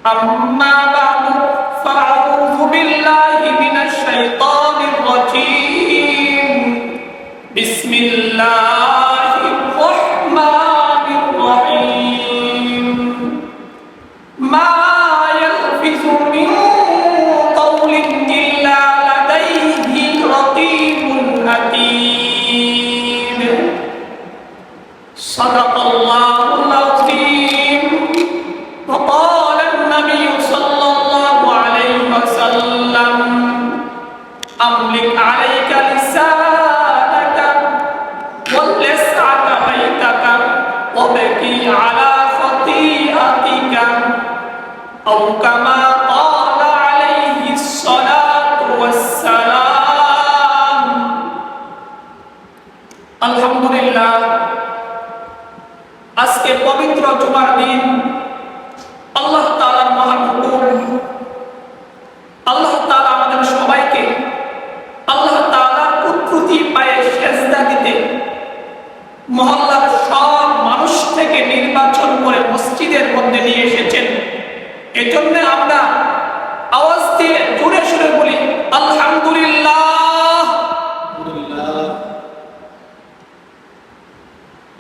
أما بعد فأعوذ بالله من الشيطان الرجيم بسم الله الرحمن الرحيم ما يلفظ من قول إلا لديه رقيب عتيد صدق الله العظيم وقال النبي صلى الله عليه وسلم أملك عليك لسانك وليسعك بيتك وابكي على خطيئتك أو كما قال عليه الصلاة والسلام الحمد لله আজকে পবিত্র জুমার দিন আল্লাহ তাআলার মহান হুকুম আল্লাহ তাআলা আমাদের সবাইকে আল্লাহ তাআলার কুদরতি পায়ে সেজদা দিতে মহল্লার সব মানুষ থেকে নির্বাচন করে মসজিদের মধ্যে নিয়ে এসেছেন। এজন্য আমরা আওয়াজ দিয়ে জোরে সুরে বলি আলহামদুলিল্লাহ।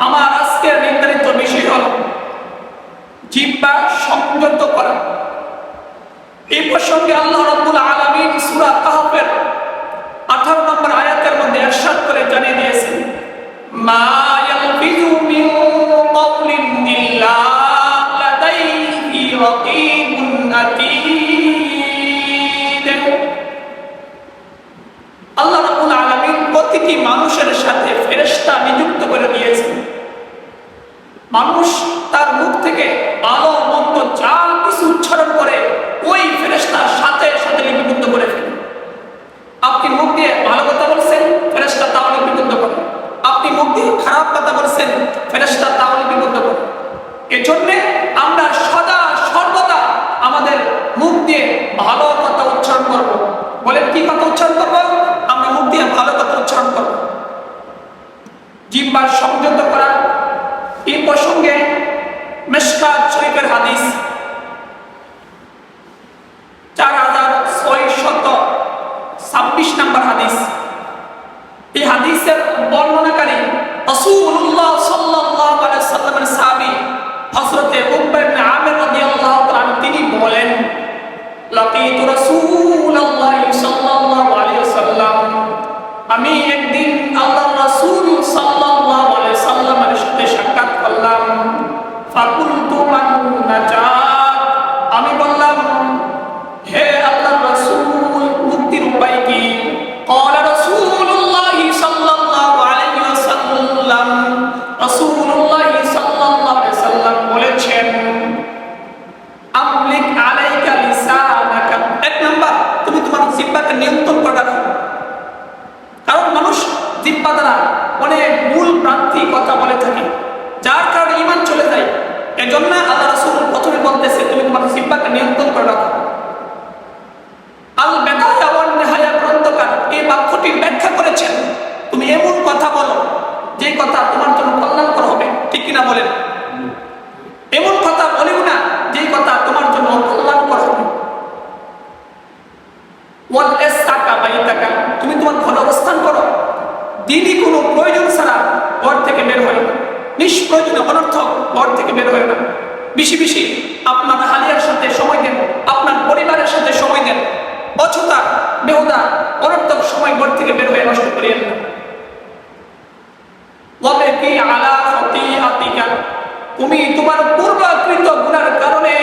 আমার আজকের নির্ধারিত বিষয় হল জিহ্বা সংযত করা। এই প্রসঙ্গে আল্লাহ রাব্বুল আলামিন সূরা কাহফের 18 নম্বর আয়াতের মধ্যে ইরশাদ করে জানিয়ে দিয়েছেন, মা ইয়ালফিযু মিন কাওলিন ইল্লা লাদাইহি রাকীবুন আতীদ। আল্লাহ রাব্বুল আলামিন প্রতিটি মানুষের সাথে ফেরেশতা নিযুক্ত করে দিয়েছেন। মানুষ তার মুখ থেকে ভালো মন্দ যা কিছু উচ্চারণ করে ওই ফেরেশতার সাথে সাথে লিপিবদ্ধ করে ফেলে। আপনি মুখ দিয়ে ভালো কথা বলছেন, ফেরেশতা তাও লিপিবদ্ধ করে। আপনি মুখ দিয়ে খারাপ কথা বলছেন, ফেরেশতা তাও লিপিবদ্ধ করে। এজন্য আমরা সদা সর্বদা আমাদের মুখ দিয়ে ভালো কথা উচ্চারণ করব। বলেন কি কথা উচ্চারণ করব? আমরা মুখ দিয়ে ভালো কথা উচ্চারণ করব। জিহ্বা সংযত করা। এই প্রসঙ্গে মিশকাত শরীফের হাদিস 4626 নম্বর হাদিস। এই হাদিসের বর্ণনাকারী রাসূলুল্লাহ সাল্লাল্লাহু আলাইহি সাল্লামের সাহাবী হযরতে উকবা ইবনে আমির রাদিয়াল্লাহু তাআলা তিনি বলেন, লাকিতু রাসূলুল্লাহ সাল্লাল্লাহু আলাইহি সাল্লাম, আমি একদিন আল্লাহর রাসূল সাল্লাল্লাহু আলাইহি সাল্লামের সাথে সাক্ষাৎ করলাম। ফাকুলতু মান নাজাত, আমি বললাম, হে আল্লাহর রাসূল, মুক্তির উপায় কি? ক্বালা রাসূলুল্লাহ সাল্লাল্লাহু আলাইহি ওয়াসাল্লাম, রাসূলুল্লাহ সাল্লাল্লাহু আলাইহি সাল্লাম বলেছেন, আমলিক আলাইকা লিসানাকা। এক নাম্বার, তুমি তোমার জিহ্বাকে নিয়ন্ত্রণ করে রাখো। কারণ মানুষ জিহ্বা দ্বারা অনেক ভুল ভ্রান্তি কথা বলে থাকে, যার কারণে ঈমান চলে যায়। এজন্য আল্লাহ রাসূল প্রথমে বলতেছে তুমি তোমার জিহ্বাকে নিয়ন্ত্রণ করে রাখো। আল বেদায়া ওয়ান নিহায়া গ্রন্থকার এই বাক্যটির ব্যাখ্যা করেছেন, তুমি এমন কথা বলো যে কথা তোমার জন্য কল্যাণকর হবে। ঠিক কিনা বলেন? এমন কথা বলিও না যে কথা তোমার জন্য অকল্যাণকর হবে। ওয়াল ইসতাকা বাইতাকা, তুমি তোমার ঘরে অবস্থান করো, দিনই কোনো প্রয়োজন ছাড়া ঘর থেকে বের হয় না। নিষ্প্রয়োজনে অনর্থক ঘর থেকে বের হয় না। বেশি বেশি আপনার হালিয়ার সাথে সময় দেন, আপনার পরিবারের সাথে সময় দেন। অযথা বেহুদা অনর্থক সময় ঘর থেকে বের হয়ে নষ্ট করিয়েন না। ওয়াবিকি আলা খতিআতিকা, তুমি তোমার পূর্বকৃত গুনার কারণে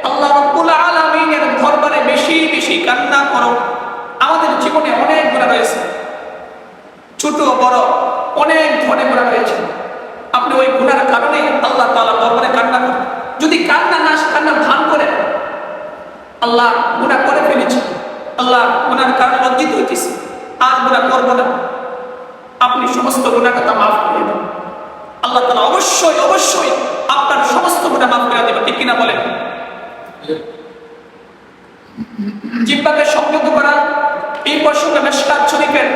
আল্লাহ রাব্বুল আলামিনের দরবারে বেশি বেশি কান্না করো। আমাদের জীবনে অনেক গুনাহ রয়েছে, ছোট বড় অনেক ধরনের গুনাহ রয়েছে। আপনি ওই গুনার কারণে আল্লাহ তাআলা দরবারে কান্না করেন। যদি কান্নার ভান করেন, আল্লাহ গুনাহ করে ফেলেছি, আল্লাহ গুনার কারণে লজ্জিত হইতেছি, আর গুনাহ করব না, আপনি সমস্ত গুনাহ কথা মাফ করে দেন। আল্লাহ তাআলা অবশ্যই অবশ্যই আপনার সমস্ত গুনাহ মাফ করে দেবেন। ঠিক কিনা বলেন? জিহ্বাকে সংযত করা। এই প্রসঙ্গে মিশকাত শরীফের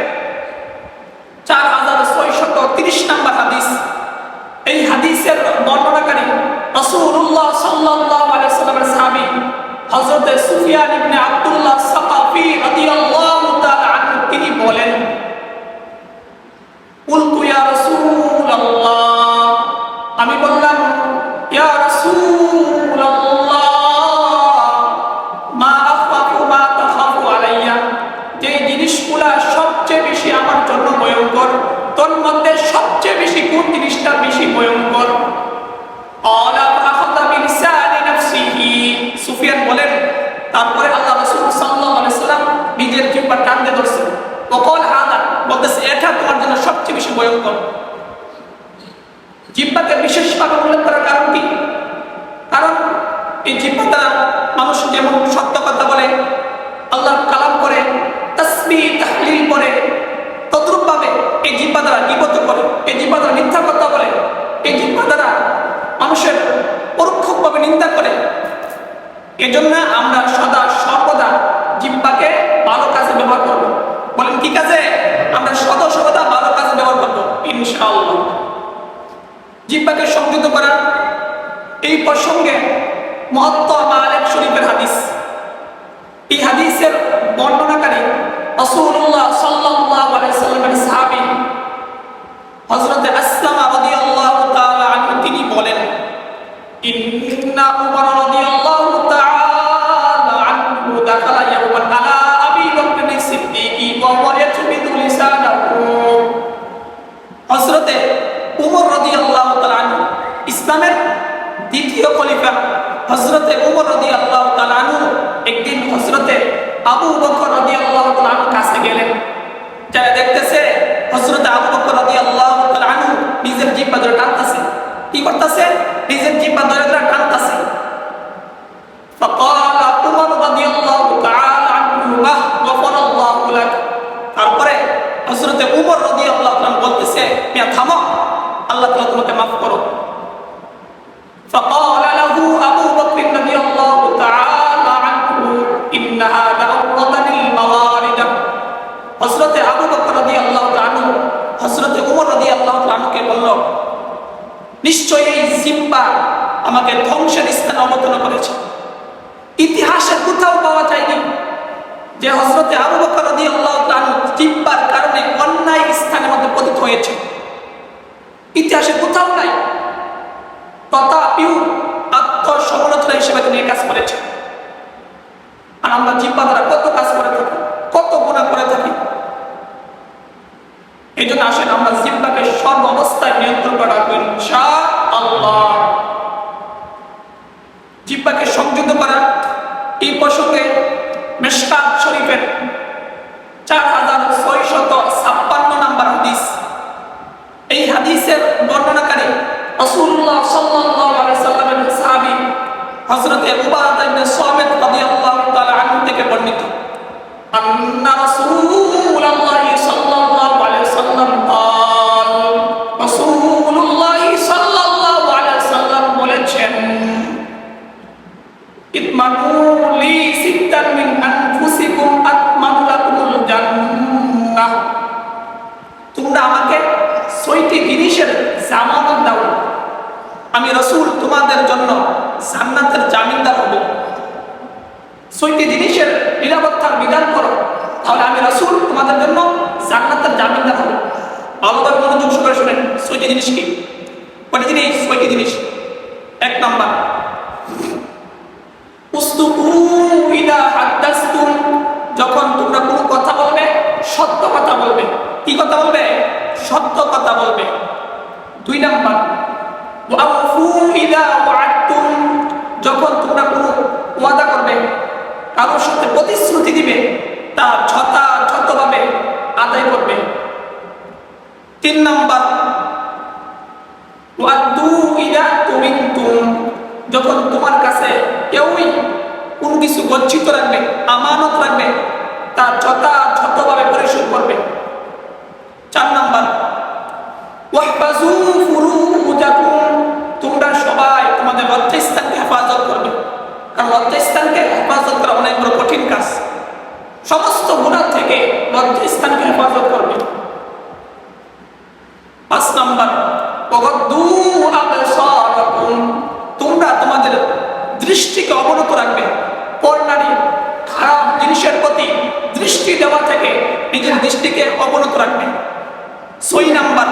4630 নম্বর হাদিস। এই হাদিসের বর্ণনাকারী রাসূলুল্লাহ সাল্লাল্লাহু আলাইহি তারপরে আল্লাহ রাসূল সাল্লাল্লাহু আলাইহি সাল্লাম নিজের জিহ্বা টান দিয়ে ধরছেন, ওয়াকাল হাদা, বলতেছে এটা তোমার জন্য সবচেয়ে বেশি ভয়ঙ্কর। জিহ্বাকে বিশেষভাবে উল্লেখ করার কারণ কি? কারণ এই জিহ্বা দ্বারা মানুষ যেমন সত্য কথা বলে, আল্লাহর কালাম করে, তাসবিহ তাহলিল করে, তদ্রূপভাবে এই জিহ্বা দ্বারা গীবত করে, এই জিহ্বা দ্বারা মিথ্যা কথা বলে, এই জিহ্বা দ্বারা মানুষের পরোক্ষভাবে নিন্দা করে। এজন্য আমরা সদা সর্বদা জিহ্বাকে ভালো কাজে ব্যবহার করব। বলেন কি কাজে? আমরা সদা ভালো কাজে ব্যবহার করব ইনশাআল্লাহ। জিহ্বাকে সংযত করা, এই প্রসঙ্গে মুআত্তা মালিক শরীফের হাদিস, এই হাদিসের বর্ণনাকারী রাসূলুল্লাহ সাল্লাল্লাহু আলাইহি সাল্লামের সাহাবী হযরত আসলামা রাদিয়াল্লাহু তাআলা আনহু তিনি বলেন, ইন্না উমর রাদিয়াল্লাহু তাআলা আনহু দাখালা ইয়াওমান আলা আবি বকর সিদ্দিকী ওয়া হুয়া ইয়াতবিদু লিসানাহু। হযরত উমর রাদিয়াল্লাহু তাআলা আনহু, ইসলামের দ্বিতীয় খলিফা হযরত উমর রাদিয়াল্লাহু তাআলা আনহু একদিন হযরত আবু বকর রাদিয়াল্লাহু তাআলা আনহু কাছে গেলেন। যারা দেখতেছে হযরত আবু বকর রাদিয়াল্লাহু তাআলা আনহু নিজের জিহ্বা ধরে টানতেছে। কি করতেছে? নিজের জিহ্বা ধরে টানতেছে। فقال عمر رضي الله تعالى عنه ما غفر الله لك। তারপরে হযরত উমর রাদিয়াল্লাহু তাআলা বলতেছে, মিয়া থামো, আল্লাহ তাআলা তোমাকে maaf করো। فقال له أبو بكر رضي الله تعالى عنه إن هذا أورطني الموارد। হযরত আবু বকর রাদিয়াল্লাহু তাআলা আনহু হযরত উমর রাদিয়াল্লাহু তাআলা আনহুকে বলল, নিশ্চয়ই এই জিহ্বা আমাকে ধ্বংসের স্থানে অবতরণ করেছে। ইতিহাসে কোথাও পাওয়া যায়নি যে হযরত আবু বকর রাদিয়াল্লাহু তাআলা আনহু জিহ্বার কারণে অন্যায় স্থানের মধ্যে পতিত হয়েছে, ইতিহাসে কোথাও নাই। তথাপিও আত্মসমালোচনা হিসেবে তিনি এই কাজ করেছেন। আর আমরা জিহ্বা দ্বারা কত কাজ করে থাকি, কত গুনাহ করে থাকি। এই জন্য আসেন আমরা জিহ্বাকে সর্ব অবস্থায় নিয়ন্ত্রণ করে রাখবো ইনশাআল্লাহ। জিহ্বাকে সংযত করা, এই প্রসঙ্গে মিশকাত শরীফের 4656 নম্বর হাদিস, এই হাদিসের বর্ণনাকারী রাসূলুল্লাহ সাল্লাল্লাহু আলাইহি সাল্লামের সাহাবী হযরত উবাদা ইবনে সামিত রাদিয়াল্লাহু তাআলা আনহু থেকে বর্ণিত, আন্না রাসূলুল্লাহ সাল্লাল্লাহু আলাইহি সাল্লাম قال, রাসূলুল্লাহ সাল্লাল্লাহু আলাইহি সাল্লাম বলেছেন, ইতমানু লি সিত্তান মিন আনফুসিকুম আতমানু লাকুমুল জান্নাহ। তোমরা আমাকে 6টি জিনিসের জামানত দাও, আমি রাসূল তোমাদের জন্য জান্নাতের জামিনদার হব। 6টি জিনিসের নিরাপত্তার বিধান করো, তাহলে আমি রাসূল তোমাদের জন্য জান্নাতের জামিনদার হব। ভালোভাবে মনোযোগ সহকারে শুনেন, 6টি জিনিস কি? কয়টি জিনিস? 6টি জিনিস। 1 নাম্বার, উসদুকু ইদা হাদাসতুম, যখন তোমরা কোনো কথা বলবে সত্য কথা বলবে। কি কথা বলবে? সত্য কথা বলবে। 2 নাম্বার, ওয়াফু ইদা ওয়া'আদতুম, যখন তোমরা কোনো ওয়াদা করবে, কারোর সাথে প্রতিশ্রুতি দিবে, তা যথাযথভাবে আদায় করবে। 3 নাম্বার, ওয়াদু ইদা তুমিনতুম, যখন তোমার কাছে কেউই কোনো কিছু গচ্ছিত রাখবে, আমানত রাখবে, তা যথাযথভাবে পরিশোধ করবে। 4 নাম্বার, ওয়াহফাজু ফুরুজাকুম, তোমরা সবাই তোমাদের লজ্জাস্থানকে হেফাজত করবে, কারণ লজ্জাস্থানকে হেফাজত করা অনেক বড় কঠিন কাজ। সমস্ত গুনাহ থেকে লজ্জাস্থানকে হেফাজত করবে। 5 নাম্বার, ওয়াগদ্দু আবসারাকুম, তোমরা তোমাদের দৃষ্টিকে অবনত রাখবে, পরনারী খারাপ জিনিসের প্রতি দৃষ্টি দেওয়া থেকে নিজের দৃষ্টিকে অবনত রাখবে। 6 নাম্বার,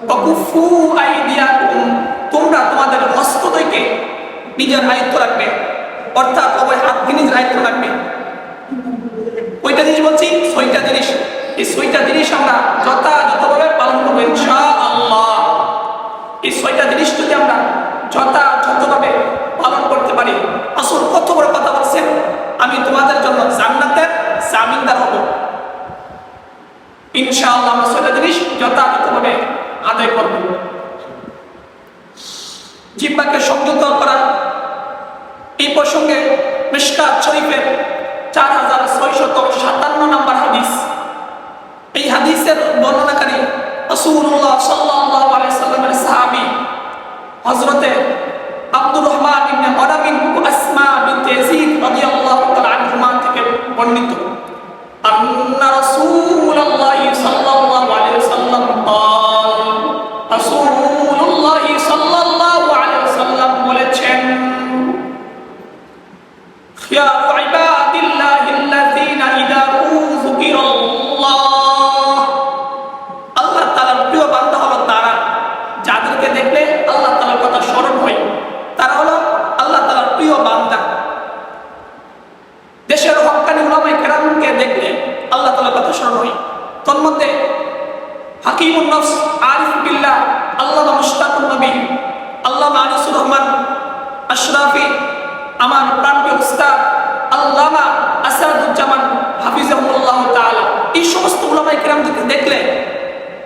ওয়াকুফু আইদিয়াকুম, তোমরা তোমাদের হস্তদ্বয়কে নিজের আয়ত্ত রাখবে, অর্থাৎ উভয় হাতকে নিজের আয়ত্ত রাখবে। কয়টা জিনিস বলছি? 6টা জিনিস। এই 6টা জিনিস আমরা যথাযথভাবে পালন করবো ইনশাআল্লাহ। এই 6টা জিনিস যদি আমরা যথাযথভাবে পালন করতে পারি, আসল কত বড় কথা বলছে, ইনশাআল্লাহ আমরা 6টা জিনিস যথাযথভাবে আদায় করব। জিহ্বাকে সংযত করা, এই প্রসঙ্গে মিশকাত শরীফের 4657 নম্বর হাদিস। এই হাদিসের বর্ণনাকারী রাসূলুল্লাহ সাল্লাল্লাহু আলাইহি সাল্লামের সাহাবী হযরতে আব্দুর রহমান ইবনে গনামিন ও আসমা বিনতে ইয়াজিদ রাদিয়াল্লাহু তাআলা আনহুমা থেকে বর্ণিত আন্না রাসূলুল্লাহ সাল্লাল্লাহু আলাইহি ওয়াসাল্লাম قال রাসূলুল্লাহ সাল্লাল্লাহু আলাইহি ওয়াসাল্লাম বলেছেন খিয়ারু ইবাদিল্লাহিল্লাযীনা ইযা যুকিরাল্লাহ, আল্লাহ তাআলার প্রিয় বান্দা হলো তারা যাদেরকে দেখলে আল্লাহ তাআলার কথা স্মরণ হয়, তারা হলো আল্লাহ তাআলার প্রিয় বান্দা। দেশের হক্কানি উলামায়ে কেরামকে দেখলে আল্লাহ তাআলার কথা স্মরণ হয়। তন্মধ্যে হাকিমুন নফস আরিফ বিল্লাহ আল্লামা মুশতাকুন নবী আল্লামা আনিসুর রহমান আশরাফি, আমার প্রাণপ্রিয় উস্তাদ আল্লামা আসাদুজ্জামান হাফিজাহুল্লাহ তাআলা, এই সমস্ত উলামায়ে কেরামদেরকে দেখলে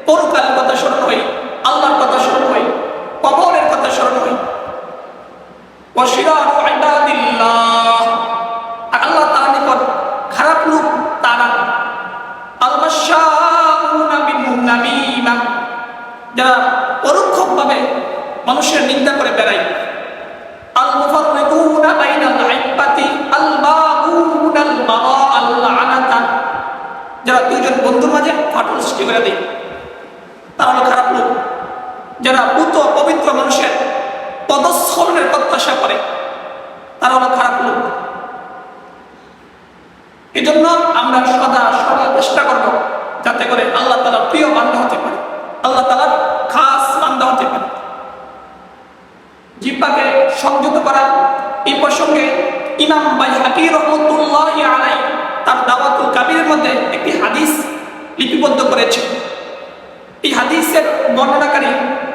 পরকালের কথা স্মরণ হয়, আল্লাহর কথা স্মরণ হয়, কবরের কথা স্মরণ হয়। ওয়াশিরারু ইবাদিল্লাহ, আল্লাহ তাআলার নিকট খারাপ লোক তারা আল-মাশাউনা বিন-নামিমা, যারা পরোক্ষভাবে মানুষের নিন্দা করে বেড়ায়, আল-মুফাররিকুনা বাইনাল ইব্বাতি আল-বাগুনাল মারাআল লানাতা, যারা দুইজন বন্ধুর মাঝে ফাটল সৃষ্টি করে দেয়, তারা হলো খারাপ লোক। যারা পুত পবিত্র মানুষের পদস্খলনের প্রত্যাশা করে, তারা হলো খারাপ লোক। এই জন্য আমরা সদা চেষ্টা করব যাতে করে আল্লাহ তাআলার প্রিয় বান্দা হতে পারে, আল্লাহ তাআলার খাস বান্দা হতে পারে। জিহ্বাকে সংযত করা, এই প্রসঙ্গে ইমাম বাইহাকী রাহমাতুল্লাহি আলাইহি তার দাওয়াতুল কাবীরের মধ্যে একটি হাদিস লিপিবদ্ধ করেছেন। এই হাদিসের বর্ণনাকারী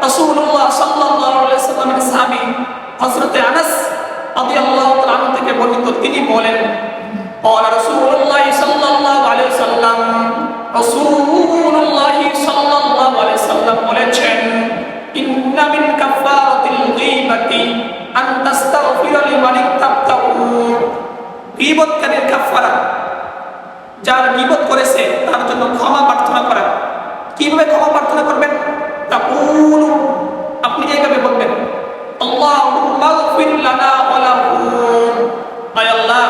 রাসূলুল্লাহ সাল্লাল্লাহু আলাইহি ওয়াসাল্লামের সাহাবী হযরতে আনাস রাদিয়াল্লাহু তাআলা আনহু থেকে বর্ণিত, তিনি বলেন قال رسول الله صلى الله عليه وسلم, রাসূলুল্লাহ সাল্লাল্লাহু আলাইহি ওয়াসাল্লাম বলেছেন ইন্না মিন কাফারাতিল গীবাতি আন তাস্তাগফিরা লিমান ইত্তাকাউ, গীবতকারীর কাফারা, যার গীবত করেছে তার জন্য ক্ষমা প্রার্থনা করা। কিভাবে ক্ষমা প্রার্থনা করবেন? তাকুলু, আপনি এইভাবে বলবেন আল্লাহুম্মা গফির লানা ওয়া লাহু, আয় আল্লাহ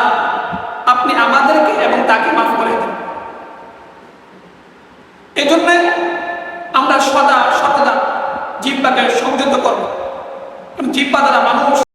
আপনি আমাদেরকে এবং তাকে মাফ করে দেন। এই জন্য আমরা সদা সর্বদা জিহ্বাকে সংযত করব। জিহ্বা দ্বারা মানুষ